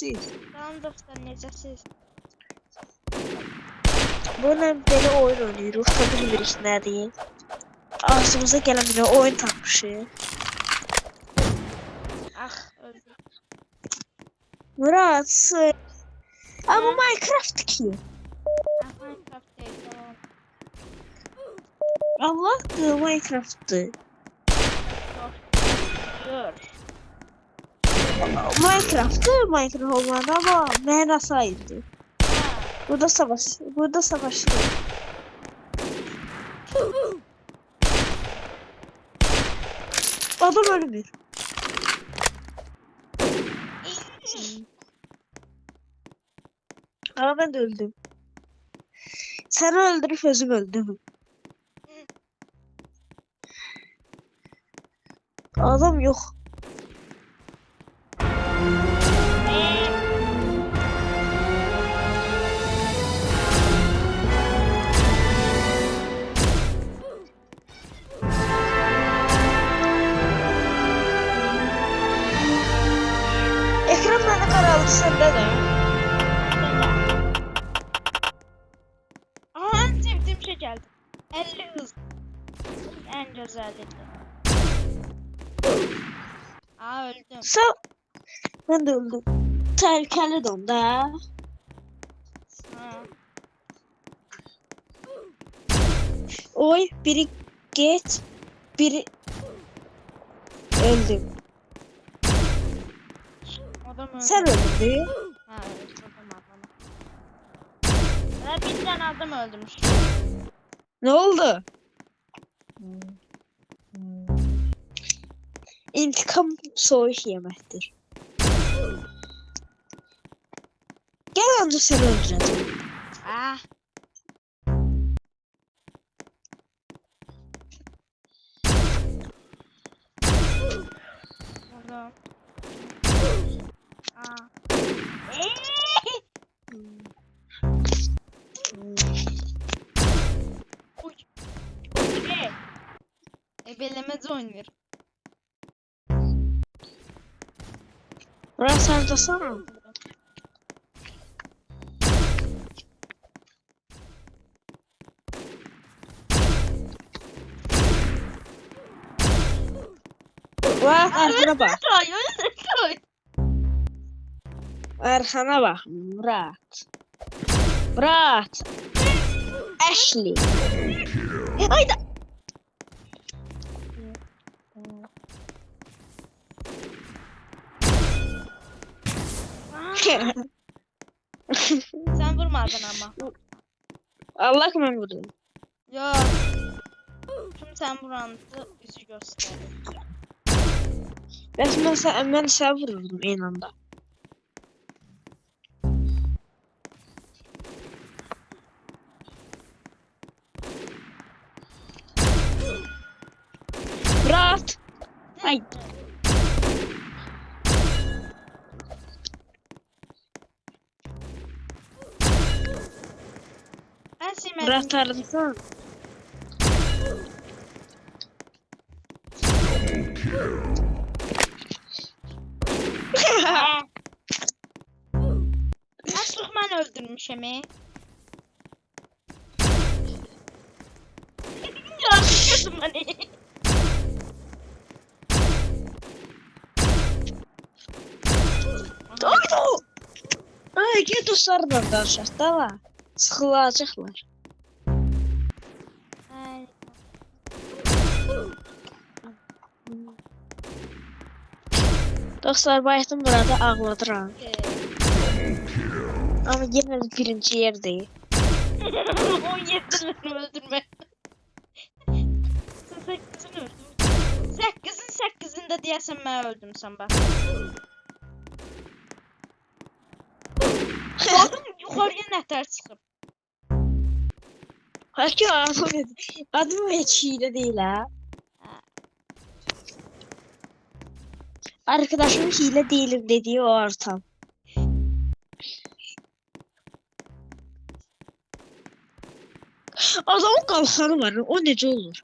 necəsiz? Salam dostlar, necəsiz? Bununla belə oyun oynayırıq. Tabii bilmirik nədir. Ağzımıza gələn bir oyun tapmışıq. Ah, öldüm. Murat, sır. Ama Minecraft ki. Ah, Minecraft değil, tamam. Allah'tı Minecraft'tı. Dur. Minecraft olmadı ama mənası ayrıydı. Burada savaş yok. Adam ölmüyor. Ama ben de öldüm. Seni öldürüp özüm öldüm. Adam yok. Ekran bana kararlı sende de. Aha, en sevdiğim şey geldi. 50 hız. En güzelliği. Aa, öldüm. Ben de öldüm. Tehlikeli donda. Ha. Oy biri geç. Biri öldüm. Adam öldü. Sen öldün. Ha, öldürdüm adamı. Ben bir tane adam öldürmüş. Ne oldu? İntikam soğuk yemektir. Gel önce seni öldüreceğim. Ah. Vurdum. Aa. Uy. Ebelemez oynuyor. Burası harcasana. Bak arkana bak. Arkana bak. Murat. Murat. Ashley. Hayda. Sen vurmadın ama. Allah ben vurdum. Yok. Tüm sen vurandı yüzü gösterdi. Ben sen vururdum en anda. Murat. Ay. Ben sevmedim. Murat aradısan. Artık ben öldürmüşüm. Yardım beni. Hayda. Ay gel dostlarla danışaq da var. Sıxılacaqlar. Ay. Dostlar bayıtım burada ağladıram. Ee, Ama yine de birinci yerdeyim. 17'leri öldürme. Sen 8'ini öldürdün. 8'inde diyesen ben öldüm sen bak. Bakın yukarıya nətər çıxıb. Halbuki adım hiç hile değil ha. Arkadaşım hile değilim dediği o ortam. Adamın kalkanı var. O nece olur?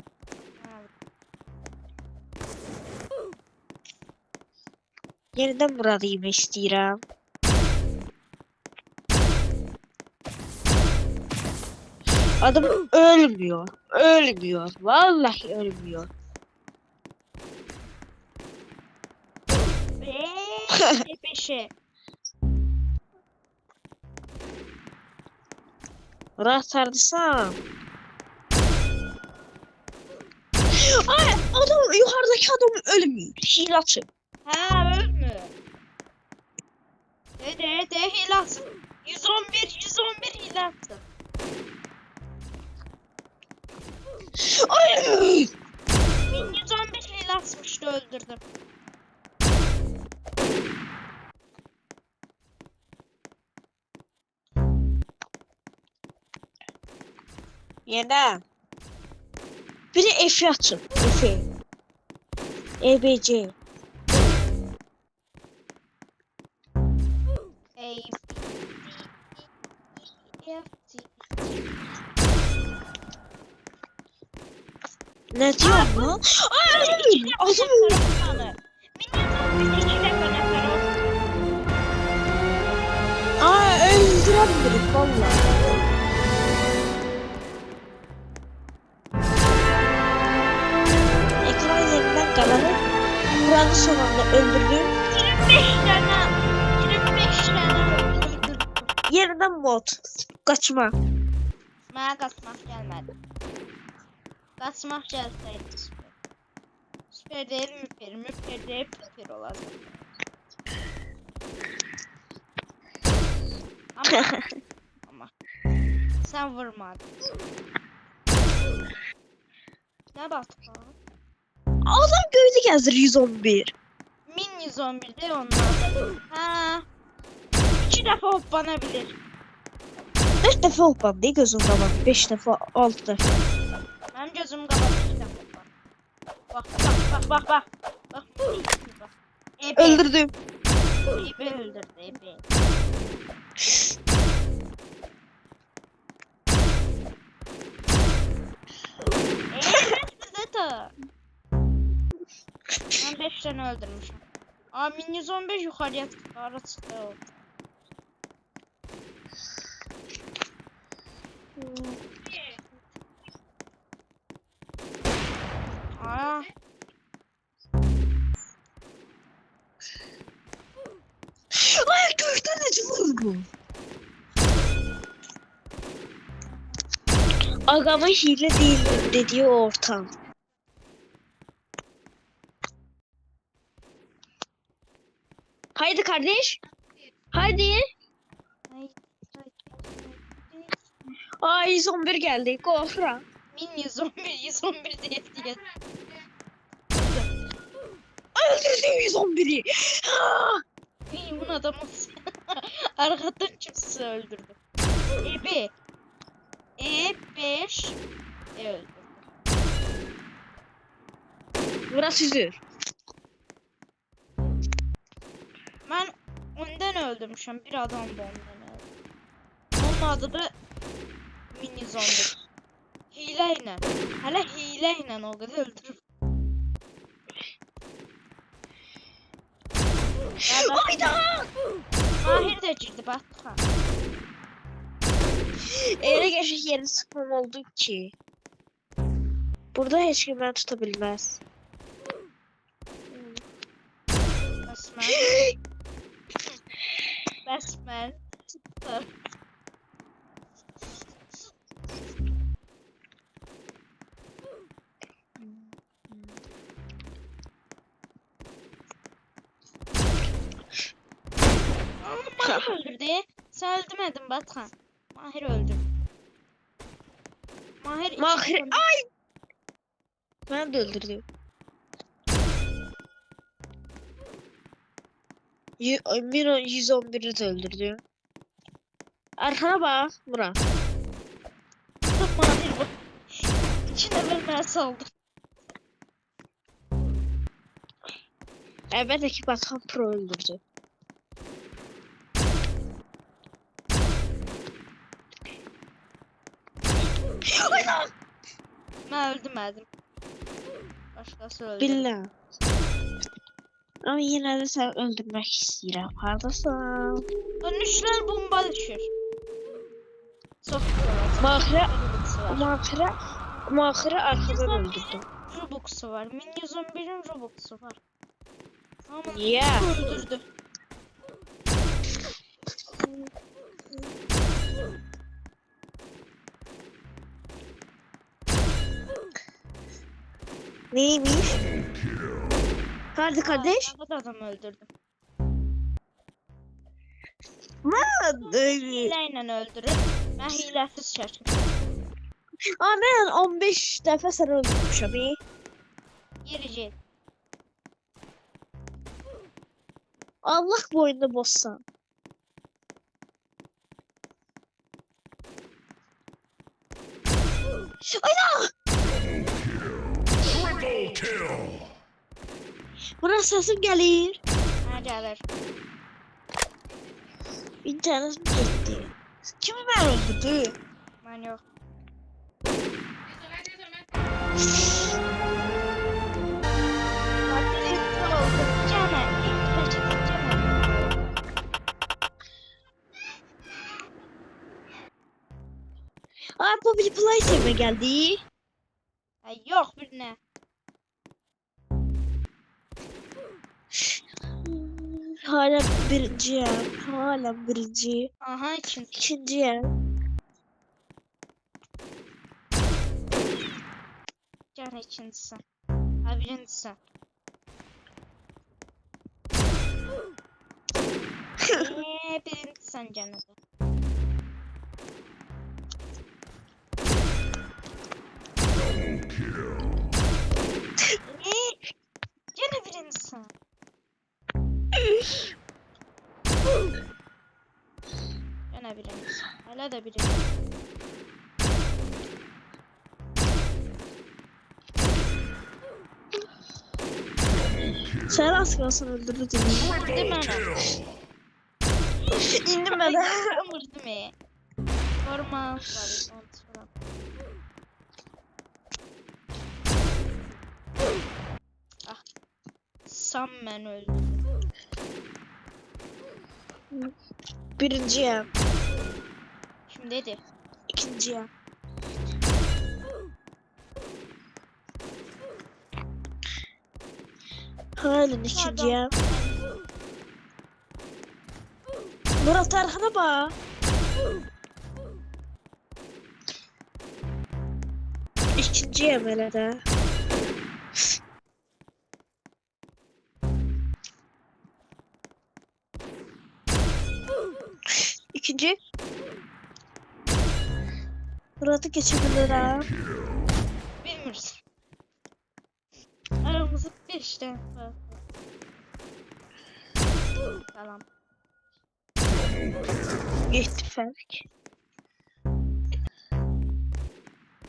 Yeniden Murat'ı yemək istəyirəm. Adam ölmüyor. Ölmüyor. Vallahi ölmüyor. Peşe. Rahat sardırsam. Ay adam yukarıdaki adam ölmüyor. Hile açın. Ha ölmüyor. De hile atsın. 111 hile atsın. Ay. 111 hile atmıştı öldürdüm. Yine. Biri F açın. F. EBC. Ey. Ne diyor lan? Ay adam Aa öldürebilirim valla. Ekran yerinden kalanı Kur'an'ın sonunda öldürdüm. 25 tane öldürdüm. Yeniden mod. Kaçma. Mənə qaçmaq gəlmədi. Qaçmaq gəlsəydi süper. Süper deyil müper, müper deyil süper olacaq. Ama sən vurmadın. Nə batqa? Adam göyde gezdir 111. 1111 de onlar. Ha. 2 dəfə hoppanabilir. 4 defa hoppan değil gözüm kapat. 5 defa 6 defa. Mənim gözüm qapalı 2 dəfə hoppan. Bak. Bak. Ebe. Öldürdüm. Ebe öldürdü ebe. Zeta. Ben 5 tane öldürmüşüm. Aa 115 yukarıya çıktı. Ara çıktı o. Aa. Ay gökten de vurdu. Agama hile değil dediği ortam. Haydi kardeş. Haydi. Ay 111 geldi. Kofra. 111 diye. Öldürdüm 111'i. İyi bunu adamı arkadan kimse öldürdü. Ebe. E5 öldürdü. Burası üzür. Ben ondan öldürmüşüm. Bir adam da ondan öldü. Onun adı da mini zombi. Hileyle. Hala hileyle o kadar öldürür. Ayda. Mahir de girdi bak. Ele geçik yeri sıkmam oldu ki. Burada hiç kim beni tutabilmez. Basman. Mahir öldürdü. Sen öldürmedin Batkan. Mahir öldü. Mahir. Ay. Ben de öldürdüm. 111'i de öldürdüm. Arkana bak Murat. Mahir bu. İçine vermeye saldı. Evet ekip Batman Pro öldürdü. Ben öldürmedim. Başkası öldü. Billah. Ama yine de sen öldürmek istiyorum. Haradasın? Dönüşler bomba düşür. Çok Mahir. var. Mahire arkadan Minyon öldürdüm. Robux'u var. Minyon 1'in Robux'u var. Ama Ya. öldürdü. Neymiş? Hadi kardeş. Ben de adam öldürdüm. Hileyle öldürür. Ben hilesiz şaşırdım. Ben 15 defa seni öldürmüşüm. Yerici. Allah bu oyunda bozsan. Ayda! Triple kill. Buna sesim gelir. Ha gelir. İnternetim gitti. Kimi ben öldürdü? Ben yok. Public Playtime'e geldi. Yok birine. Hala birinciyim. Hala birinci. Aha ikinci. İkinciyim. Gene ikincisi. Ha birincisi. Birincisi gene de. Gene birincisi. Gene birincisi. Hala da birincisi. Sen az kalsın öldürdü değil mi? Değil mi? İndim ben de. Vurdu mu? Forma var. Ah. Sam ben öldüm. Birinciyim. Şimdi dedi. İkinciyim. Halen ikinciyim. Murat arkana bak. İkinciyim hele de. İkinci. Murat'ı geçebilir ha. Bilmiyoruz. Aramızda 5 tane var. Tamam. Geçti fark.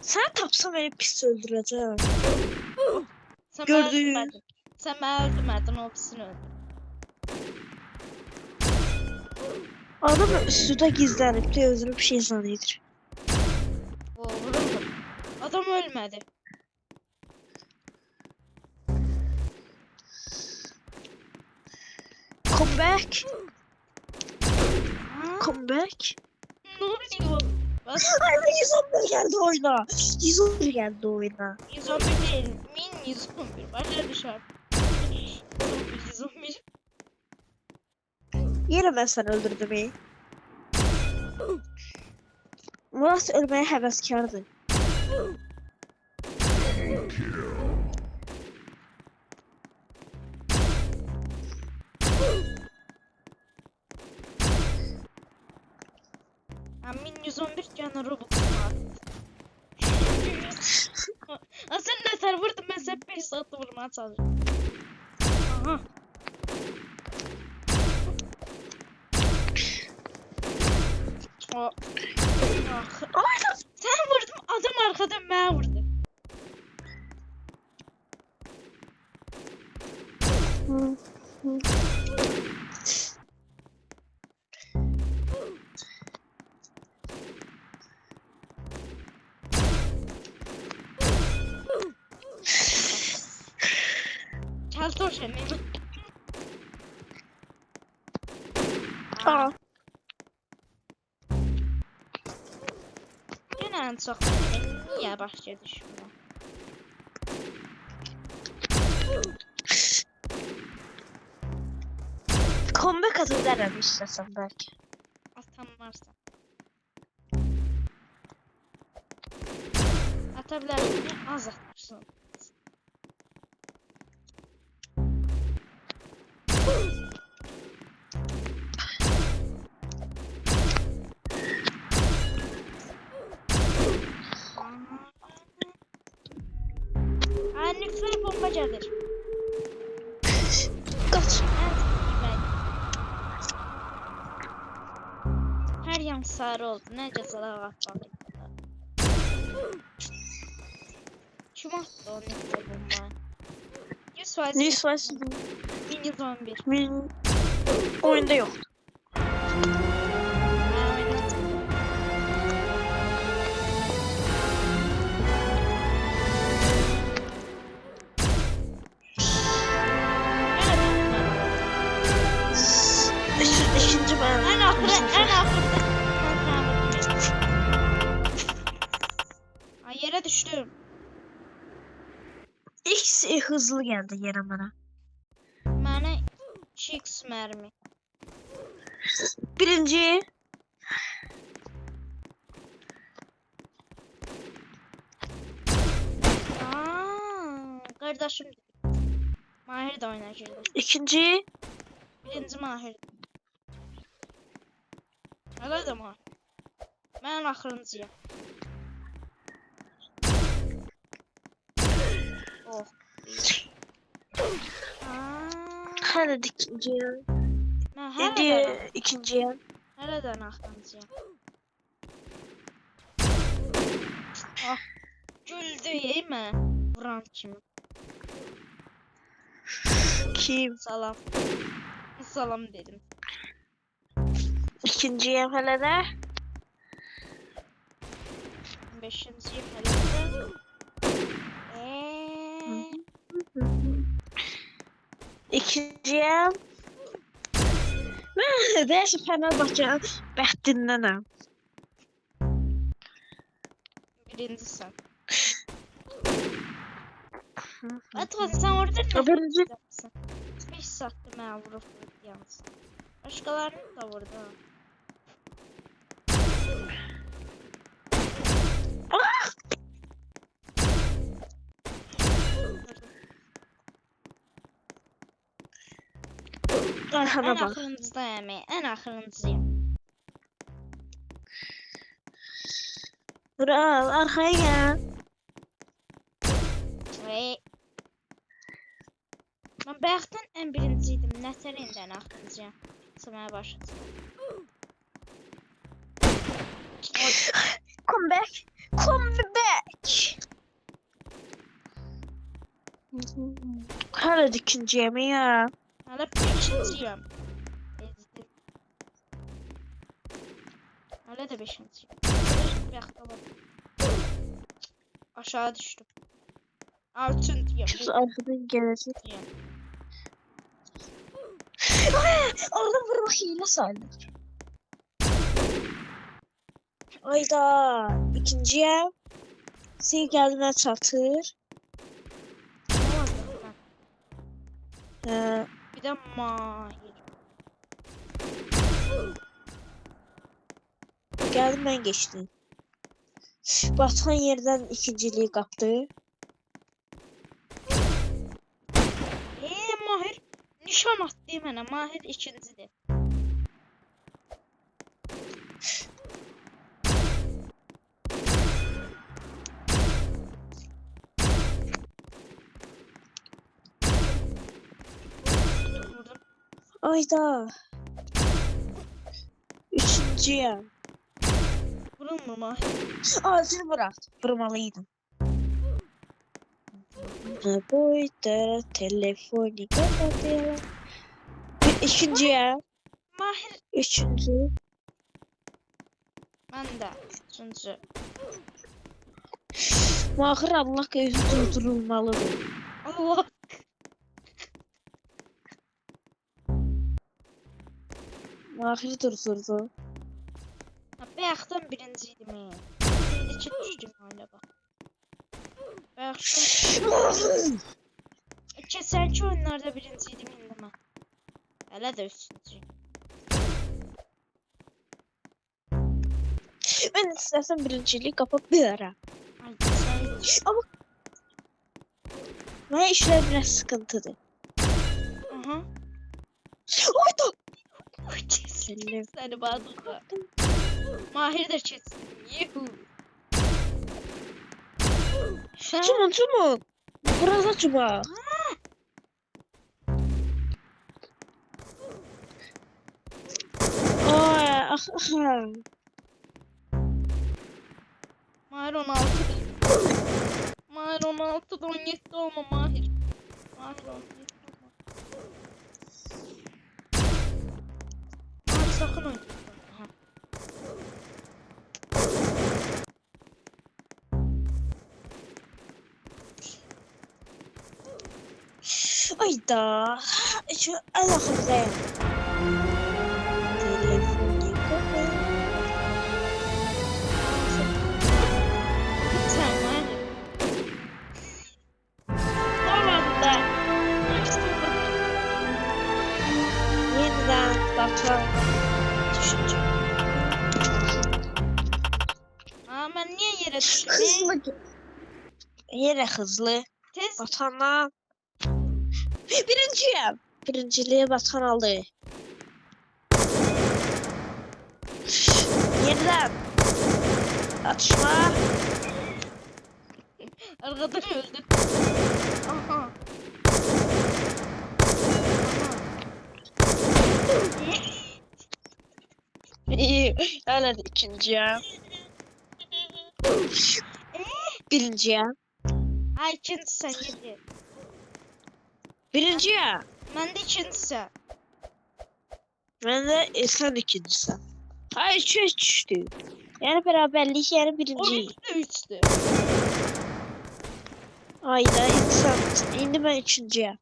Sen tapsam beni pis öldüreceğim. Sen Gördüğün- beni öldürmedin. Sen beni öldürmedin, o ikisini öldürdün. Adam üstüde gizlenip de özünü bir şey zannediyor. O vuruldu. Adam ölmedi. Come back. Ha? Come back. Ne oluyor? Bas. Ay 111 geldi oyuna. 111 geldi oyuna. 111 değil. Min 111. Başa düşer. 111. Yine ben seni öldürdüm iyi. Murat ölmeye heveskardı. Min 111 tane Robux'um var. Sen de sen vurdun, ben sen 5 saatte vurmaya çalışıyorum. Aha. O. Ah. Sen vurdun, adam arkadan bana vurdu. Hı, hı. Çaltor seni. Aa. Yine ən çox niyə başa düşmürəm? Comeback atacağım istesem belki. Atan varsa. Ata bilərsən, az atırsın. Nükleer bomba gəlir. Kaç. Hər yan sarı oldu. Nə cəzalar atmalı. Kim attı o nükleer bombayı? 100% Newsflash Windows 11. oyunda yok. İkinci ben. En ahırda. Ay yere düştüm. X hızlı geldi yere bana. Mənə 2x mərmi. Birinci. Qardaşım. Mahir də oyuna girdi. İkinci. Birinci Mahir. Hələ də Mahir. Mən axırıncıyam. Oh. Hələ də ikinciyəm. Mən İndi ikinciyəm. hələdən axırıncıyam. Ah. Güldü mən vuran kimi. Kim? Salam. Salam dedim. İkinciyəm hələ də. Beşinciyim hələ də. İkinciyəm. Mən deyəsən Fenerbahçe'nin bəxtindənəm. Birincisən. Atmaz sen orada ne Birinci. yapıyorsun? 5 saatte mən vurub yalnız. Başkalarını da vurdu. Arkana En bak. axırıncıdayım, en axırıncıyım. Vural arkaya gel. Ben bayaqdan en birinciydim. Nətər indi en axırıncıyım. Sırmaya başladım. Come back. Come back. Hələ də ikinciyəm ya. Hələ beşinciyim. Ezdim. Hələ də beşinciyim. Bayaqdan var. Aşağı düştüm. Üçüncüyüm. Kimsə arxadan gələcək. Üçüncüyüm. Oradan vurmaq hiylə sayılır. Ayda ikinciyəm. Sil gəldimə çatır. Bir de Mahir. Gəldim mən geçdim. Batuhan yerdən ikinciliyi qapdı. Mahir nişan attı mənə. Mahir ikincidir. Vurdum. Ayda. Üçüncüyəm. Vurulmur Mahir. Acil bırak. Vurmalıydım. Ne boyda telefonu kapatayım. İkinciyəm. Mahir. Üçüncü. Mən də. Üçüncü. Mahir Allah gözü durdurulmalıdır. Allah. Mahir durdurdu. Bayaqdan birinciydim. 2 düşdüm hala bak. Baxın. Keçənki oyunlarda birinciydim indi mən. Hələ də üçüncüyüm. Ben istersen birinciliği kapatmıyorum. Ay, sən. Ama ben işler biraz sıkıntıdır. Aha. Oydu. Oy, kesin. Selim. Səni bağladı. Mahir də keçsin. Yuhu. Sən Çumun. Biraz açma. Ay, Mahir 16. Mahir 16'da 17 olma Mahir. Mahir 17 olma. Mahir sakın oynayın. Aha. Ayda. Şu Allah'ım. Telefonu kapat. Sen Mahir. Tamam da. Yeniden bakalım. Düşünce. Aa, ben niye yere düştüm? Hızlı. Yine hızlı. Tez. Batana. Birinciyim. Birinciliğe batan aldı. Yeniden. Atışma. Arkadan öldü. Aha. Aha. İyi. Hala da ikinciyim. Birinciyim. Ay, ikinci sen yedi. Birinciyim. Ben de ikinci sen. Ben de sen ikincisin. Hayır, üç düştü. Yani beraberlik, yani birinci. 12'de 3'tü. Ayda insan. Şimdi ben üçüncüye.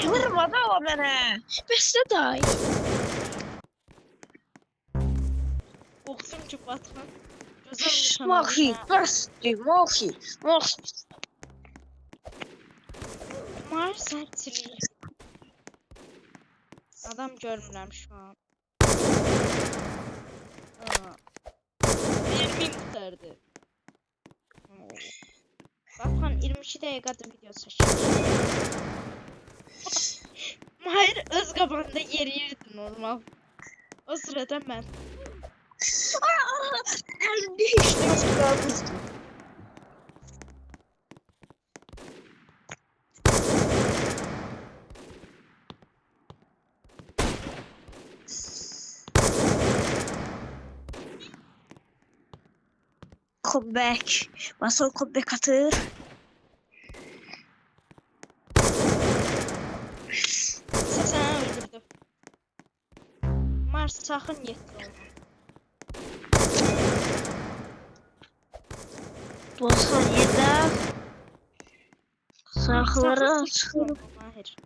Vurma da o bana. Besle daha iyi. Korktum ki Batman. Gözüm Mahi, bastı, mahi, mahi. Mahir sertliği. Adam görmürəm şu an. Aa. 20 kurtardı. Batman 22 dakikadır video çekiyor. Mahir öz qabağında yeriyirdi normal. O sırada ben. Elimde hiç ne kalmıştı. Comeback. Nasıl comeback atır? Seni öldürdüm. Mars sakın yetti olma. Bozhan yedek. Sakları Sakın açın. olma Mahir.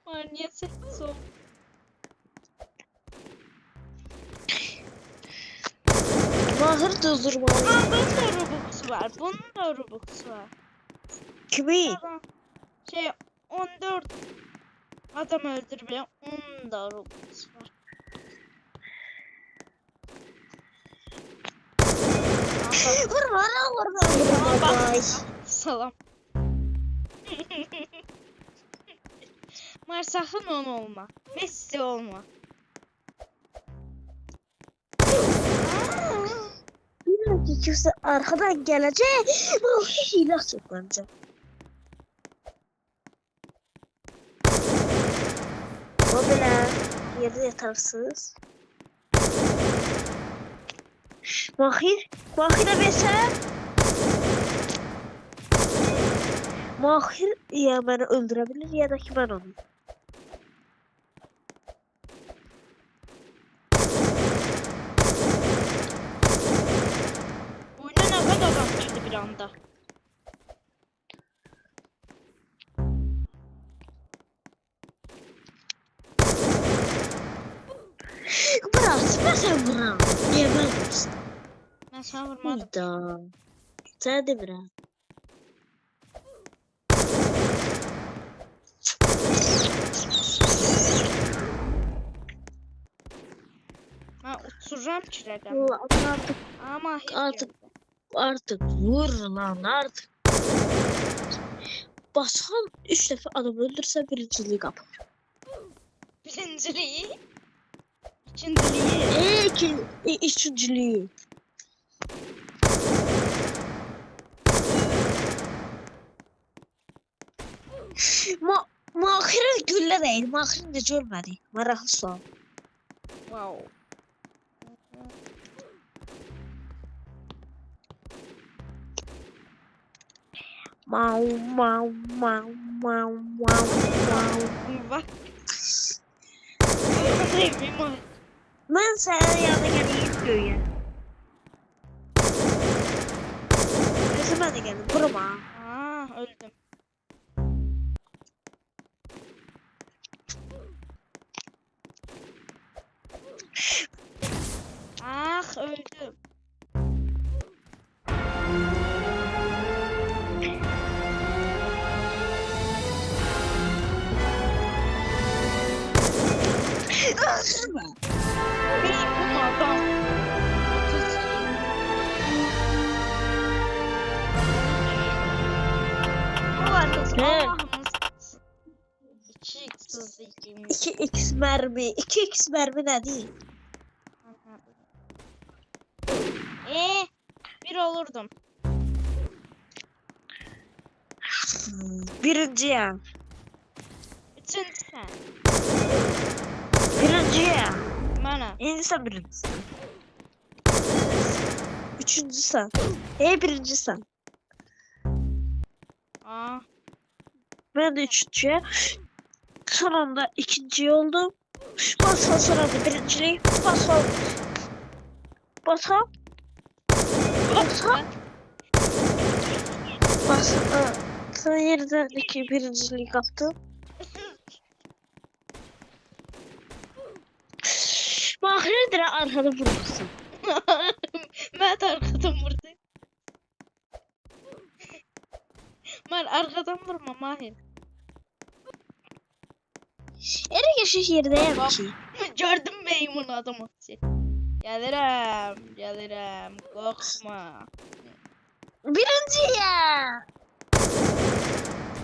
Mahir niye sessiz ol? Mahir durdurmalı. Aa, bunun da Robux var. Bunun da Robux var. Kimi? Adam şey 14 adam öldürmeye 10 da Robux var. Vurma lan, vurma. Bye. Salam. Mar sakın onu olma. Messi olma. Bir dakika, kimse arkadan gelecek. Bu hile çok bence. O bile yerde yatarsız. Mahir, Mahir'e mesela. Mahir ya beni öldürebilir ya da ki ben onu. Oyuna ne kadar adam girdi bir anda. Berat, ben sen vuram. Niye vermirsin? Mən sənə vurmadım. Hayda. Sen de Berat. Mən uçuram ki rəqəm. Allah, artık, Amma heç artık, gəldi. artık vur lan artık. Basan 3 defa adam öldürse birinciliği kapar. Birinciliyi, ikinciliyi. Üçüncülüğü. Mahir'in gülle değil. Mahir'in de görmedi. Meraklı soğan. Wow. Mau mau mau mau mau mau. Bak. Sevmem. Ben sana yanına geleyim göğe. Ne zaman da geldim? Vurma. Aa, öldüm. Ah, öldüm. Vurma. Benim bu adam. Bu arada Allah'ımız 2x hızlı ikimiz. 2x mermi. 2x mermi ne değil? Bir olurdum. Birinci ya. Üçüncü sen. Birinci ya. Bana. İnsan birincisi. Üçüncü sen. Birinci sen. Aa. Ben de üçüncüye. Son anda ikinci oldum. Basal son anda birinciliği. Basal. Basal. Basal. Basal. Sen yerden iki birinciliği kaptın. Mahir'dir arkada vurmasın. Ben de arkadan vurdum. Ben arkadan vurma Mahir. Ere geçiş yerdeyim Bak. ki. Gördüm beyimin adamı. Gelirim. Korkma. Birinci ya.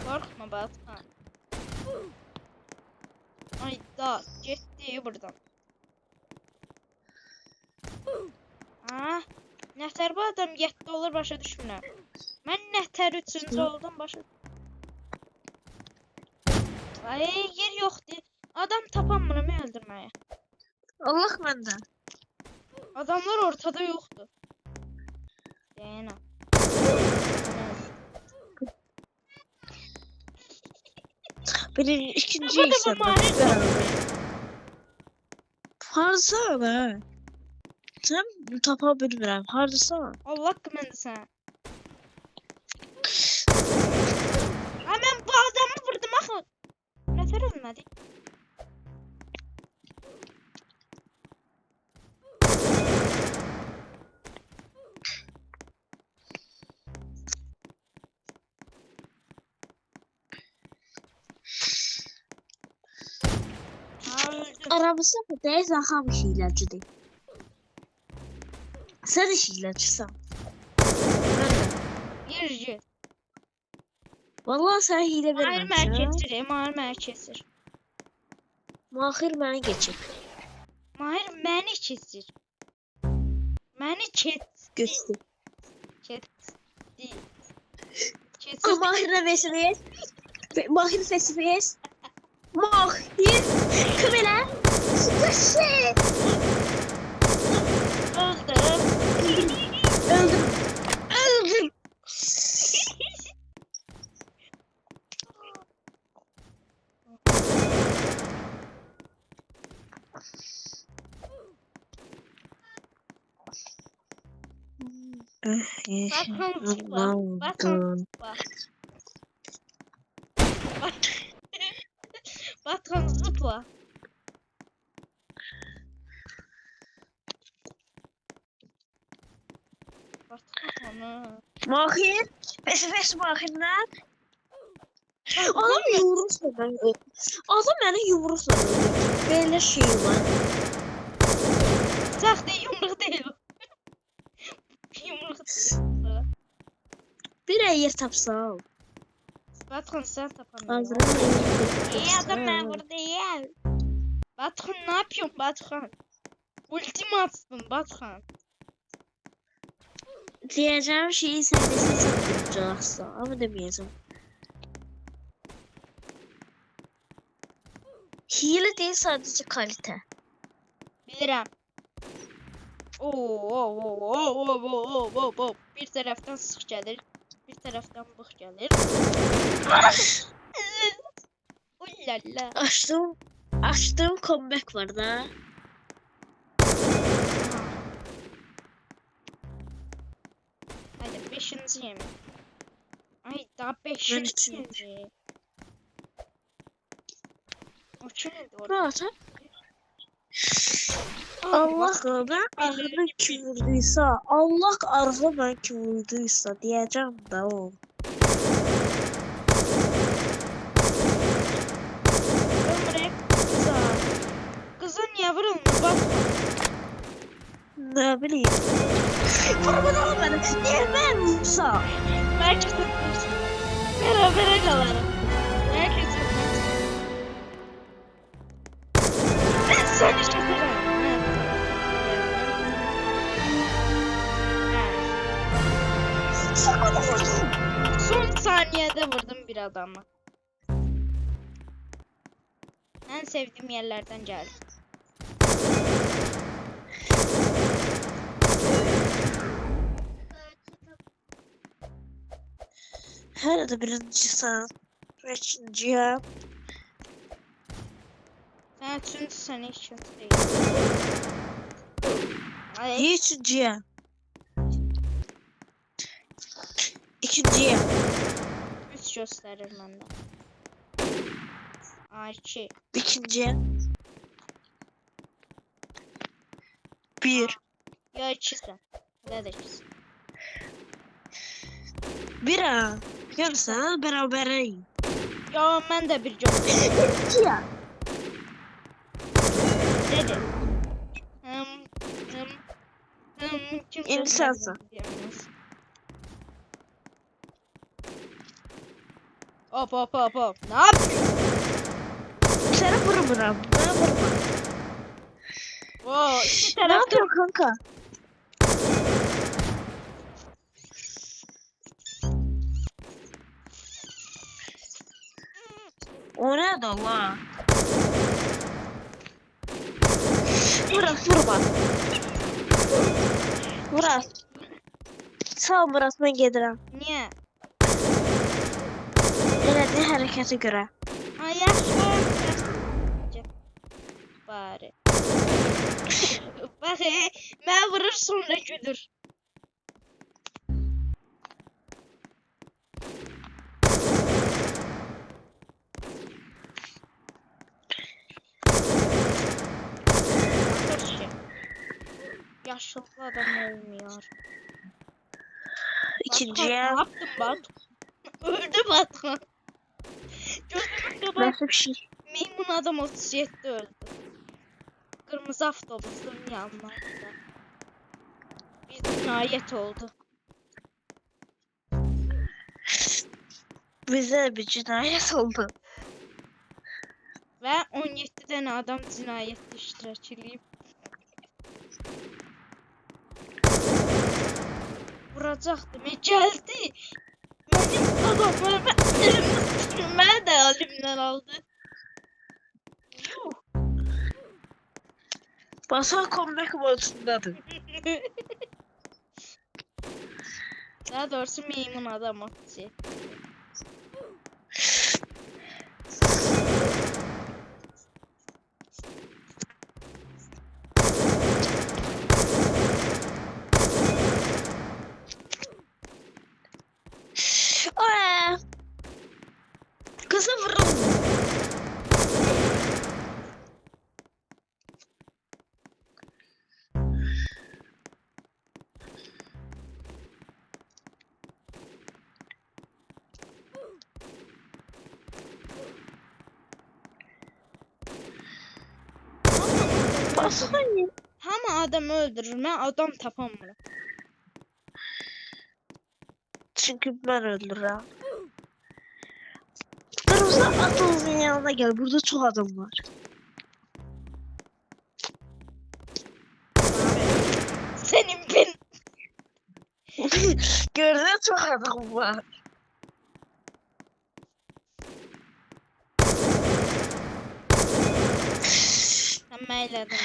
Korkma Batman. Ay da gitti buradan. Ah, nətər bu adam 7 olur başa düşmürəm. Mən nətər 3-cü oldum başa. Ay yer yoxdur. Adam tapanmıram öldürməyə. Allah məndə. Adamlar ortada yoxdur. Yəni. Birinci, ikinci Bu da ise bu Mahir. Harsa be. Sen tapa bilmirəm. Harsa. Allah qəməndə sən. Ha mən bu adamı vurdum axı. Nətər ölmədi? Ha öldüm. Aramızda mı değilse ham hilecidir. Sen de hilecisin. Yerci. Vallahi sen hile Mahir vermemişsin. mənə keçir, Mahir mənə keçir. Mahir beni geçip. Mahir məni keçir. Məni Göster. keçir. Ah, Mahir'le Vesileyiz. Mahir Vesileyiz. Mahir. Kımela. Sıkışı. Öldüm. Öldüm. Öldüm. Batman zıpla. Batman zıpla. Batman zıpla. Mahir. Pes Mahir'den. Adam yumrukla ben. Adam beni yumrukla öldürdü. Böyle şey var. Sahte yumruk değil o. Yumruk değil. Bir yer tapsam. Batın sen tapamıyorsun. Ağzına İyi adam ben burada değil. Batın ne yapıyorsun Batın? Ultimi attın Batın. diyeceğim şeyi sen desin çok gülünce asla. Ama demeyeceğim. Hile değil sadece kalite. Bilirim. Oo. Bir taraftan sık gelir. Bir taraftan bık gelir. Ullala. Açtığım comeback var da. Hadi 5. yemek. Ay daha Ben 5. üçüncü. yemek. O kimdi orada? Rahat ha. Allah ben arkadan kim vurduysa, Allah arkadan kim vurduysa diyeceğim de o. Ömrek kıza. Kıza niye vurulmuş bak. Ne bileyim. Vurmadan beni. Niye ben vursam? Herkes tutmuş. Berabere kalalım. Herkes tutmuş. Ben seni keserim. Sakın vursun. Son saniyede vurdum bir adamı. En sevdiğim yerlerden geldi. Her de birinci sen. Ve ikinciye. Sen üçüncü sene için değil. Ay, Niye üçüncüye? İkinciye. 3 gösterir bende. Ay 2. İkinciye. Bir. Ya 2'sin. Ne de 2'sin. Bir ha. Görürsen berabereyim. Ya ben de bir göster. İkinciye. Dedi. Kimse İnsansa. bilemez. Hop. Ne yapıyorsun? Seni vurmuram. Ben vurmam. Oo, iki Ne tarafta yapıyorsun kanka? O ne de la? Murat vurma. Murat. Sağ ol Murat ben gedirəm. niye? Elədiyi hərəkətə görə. Ay yaşlı. Bari. Bak ben vurur sonra gülür. Yaşlı adam olmuyor. İkinciye. Ne yaptın bak? Öldü Batman. Gözümün kapağı Nasıl bir şey? maymun adam 37 öldü. Kırmızı avtobusun yanlarında. Bir cinayet oldu. Bize bir cinayet oldu. Ve 17 tane adam cinayette iştirak edip vuracaktım. Geldi. Benim adamlarımı elimden de elimden aldı. Yuh. Basa comeback modundadır. Daha doğrusu maymun adam olacak. Aa! Kızı vurun. öldürür. Hayır. Hamı adam öldürür. Mən adam tapamıram. Çünkü ben öldürürüm. Kırmızı atımızın yanına gel. Burada çok adam var. Senin ben. Gördün çok adam var. Sen məylədim.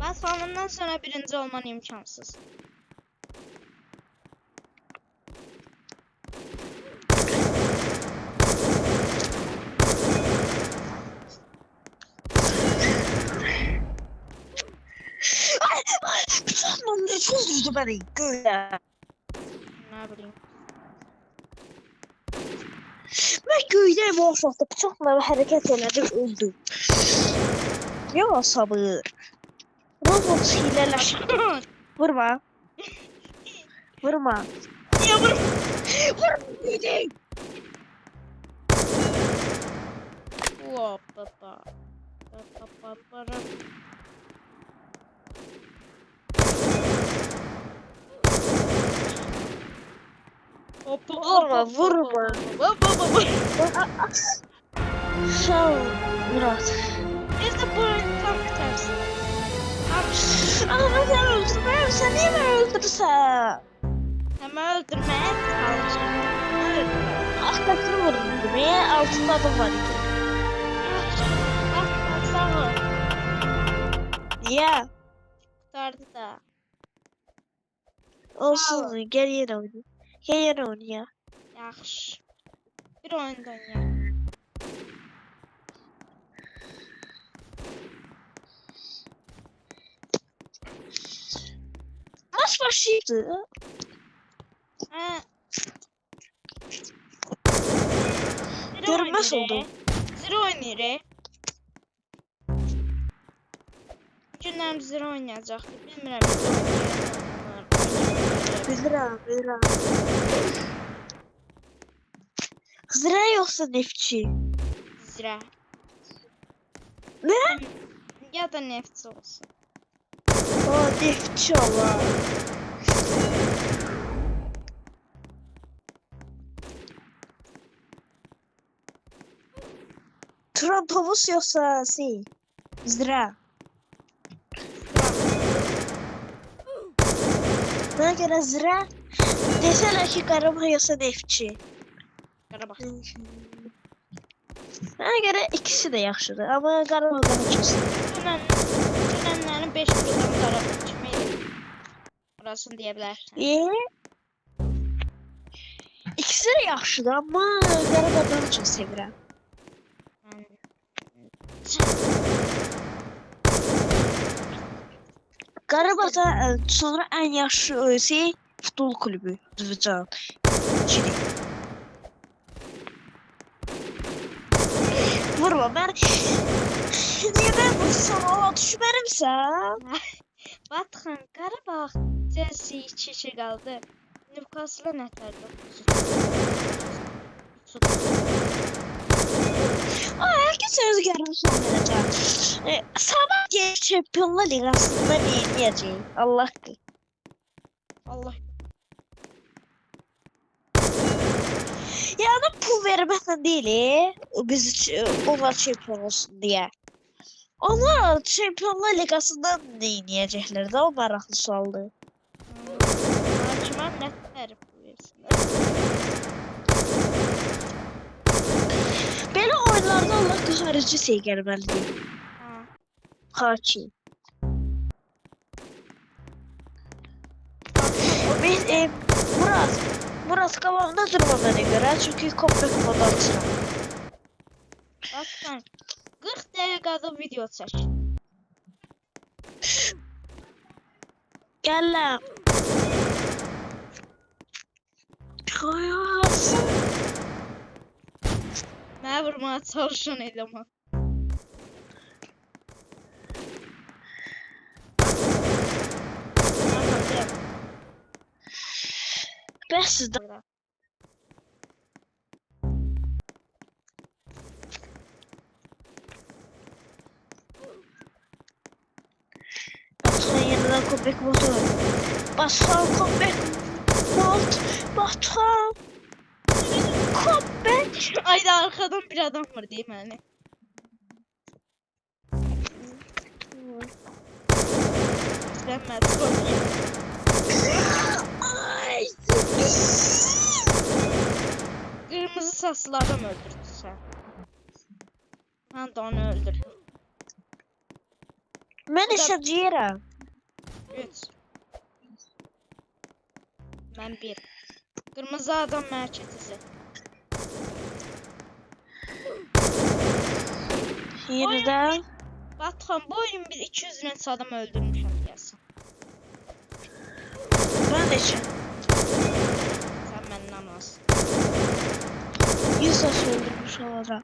Bas fanından sonra birinci olman imkansız. Lan ne çözdürdü beni göğe. Ne bileyim. Ben göğde muvaffaqda bıçaqla hərəkət elədim, öldüm. Yox sabır. Robot hilələşir. Vurma. Vurma. Niye vurma? Vurma. Hoppa. Vurma. Sağ ol Murat. Biz de bu oyunu tam bitersin. Ama ben seni öldürmem. Sen niye beni öldürürsen? Ama öldürmeye çalışıyorum. Arkasını vurdum. Niye? Altında adam var. Bak sağ ol. Niye? Kurtardı da. Olsun. Gel yine oyna. Gel yine oyna ya. Yaxşı. Bir oyundan ya. Maç başıydı. Ha. Görünmez oldu. Zero oynayırıq. Günlərim zero oynayacaqdı. Bilmirəm. Bilirəm. Zira yoksa nefçi. Zira. Ne? Ya da neftçi olsun. Aa nefçi Allah. Trampavus yoksa Zira. Bana göre Zira. Deseler ki Qarabağ yoksa nefçi. Qarabağ. Bana göre ikisi de yaxşıdır ama Qarabağ daha çok seviyorum. Dünənlərin 5 kilogram Qarabağ kimi orasını deyə bilərsən. İkisi de yaxşıdır ama Qarabağ daha çok sevirəm. Qarabağda sonra en yaşlı futbol kulübü Azərbaycan. Çili. Vurma ben. Niye ben vursam ama düşmənimsən? Batxan Qarabağ Chelsea 2-2 qaldı. Newcastle nətər 9. Herkes özgürlüğünü sonlayacak. Sabah diye Şampiyonlar Ligası'nda ne diyeceğim? Allah ki. Allah. Yani pul vermekten değil. Biz onlar şampiyon olsun diye. Onlar Şampiyonlar Ligası'nda ne diyecekler de o meraklı sualdı. Hakimə nətər versinlər. Böyle oyunlarda Allah harici şey gelmeli değil. Ha. Hakim. Biz Murat kafamda durmadığına göre çünkü kopya modu açacağım. Batxan 40 dəqiqədə video çək. Gel lan. Hayasın. Mənə vurmağa çalışan eleman. Bəs sizdə. Comeback motor. Batuhan comeback. Batuhan. Comeback. Ay da arkadan bir adam var değil mi hani? Denmez korkuyorum. Ay. Kırmızı saçlı adam öldürdü sen. Ben de onu öldürdüm. Ben yaşayacağım. 3. Ben 1. Kırmızı adam merkezi. Yeniden. Batuhan bu oyun bir 200 net adam öldürmüşüm diyorsun. Ben de yaşayacağım. Sen benden az. 100 yaş öldürmüş olacağım.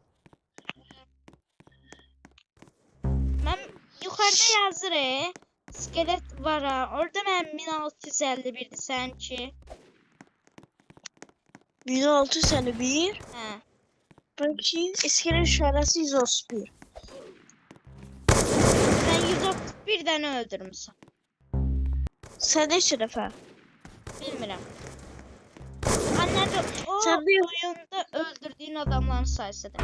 Ben yukarıda yazır iskelet var ha. Orada ben 1651'di sanki. 1651. He. Bakayım. İskele işaresi 131. Ben 131'den öldürmüşüm. Sen ne şerefe? Bilmiyorum. Anne de o Sen de- oyunda öldürdüğün adamların sayısı da.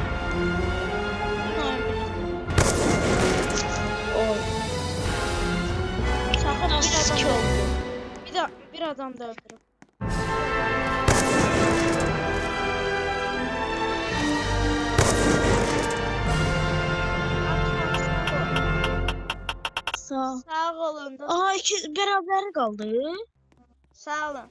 Bunların birlikte. O. Sakın bir Nasıl adam ki da oldu? bir adam da öldürün. Sağ ol. Sağ olun da. Aa iki beraber kaldı. Sağ olun.